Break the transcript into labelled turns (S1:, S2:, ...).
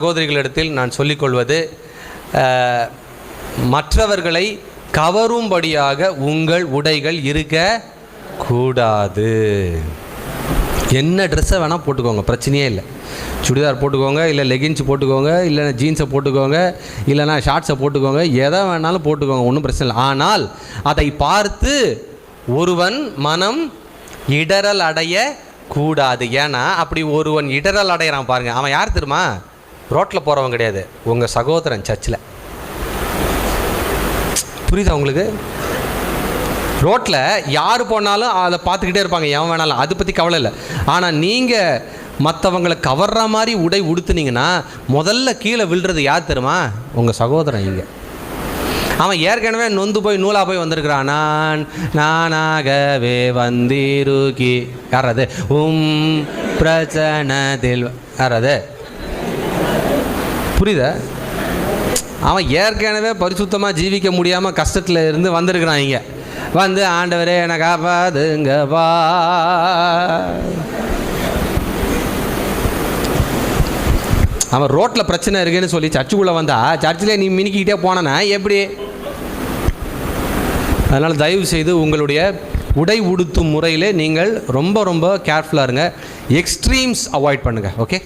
S1: சகோதரிகளிடத்தில் நான் சொல்லிக்கொள்வது, மற்றவர்களை கவரும்படியாக உங்கள் உடைகள் இருக்க கூடாது. என்ன ட்ரெஸ்ஸை வேணால் போட்டுக்கோங்க, பிரச்சனையே இல்லை. சுடிதார் போட்டுக்கோங்க, இல்லை லெகின்ஸ் போட்டுக்கோங்க, இல்லைன்னா ஜீன்ஸை போட்டுக்கோங்க, இல்லைனா ஷார்ட்ஸை போட்டுக்கோங்க, எதை வேணாலும் போட்டுக்கோங்க, ஒன்றும் பிரச்சனை இல்லை. ஆனால் அதை பார்த்து ஒருவன் மனம் இடறல் அடைய கூடாது. ஏன்னா அப்படி ஒருவன் இடறல் அடைகிறான் பாருங்கள், அவன் யார் தெரியுமா? ரோட்டில் போகிறவன் கிடையாது, உங்கள் சகோதரன் சர்ச்சில். புரியுதா உங்களுக்கு? ரோட்டில் யார் போனாலும் அதை பார்த்துக்கிட்டே இருப்பாங்க, எவன் வேணாலும், அதை பற்றி கவலை இல்லை. ஆனால் நீங்கள் மற்றவங்களை கவர்ற மாதிரி உடை உடுத்துனீங்கன்னா முதல்ல கீழே விழுறது யார் தெரியுமா? உங்கள் சகோதரன். இங்கே அவன் ஏற்கனவே நொந்து போய் நூலாக போய் வந்திருக்கிறான். நானாகவே வந்திருக்கி, யாராவது பிரச்சனத்தில், யாராவது புரியுதா? அவன் ஏற்கனவே பரிசுத்தமாக ஜீவிக்க முடியாமல் கஷ்டத்தில் இருந்து வந்திருக்கிறான். இங்கே வந்து ஆண்டவரே என்னை காப்பாதுங்கப்பா. அவன் ரோட்டில் பிரச்சனை இருக்குன்னு சொல்லி சர்ச்சுக்குள்ளே வந்தா சர்ச்சில் நீ மினிக்கிட்டே போனனா எப்படி? அதனால் தயவு செய்து உங்களுடைய உடை உடுத்தும் முறையில் நீங்கள் ரொம்ப ரொம்ப கேர்ஃபுல்லாக இருங்க. எக்ஸ்ட்ரீம்ஸ் அவாய்ட் பண்ணுங்கள். ஓகே.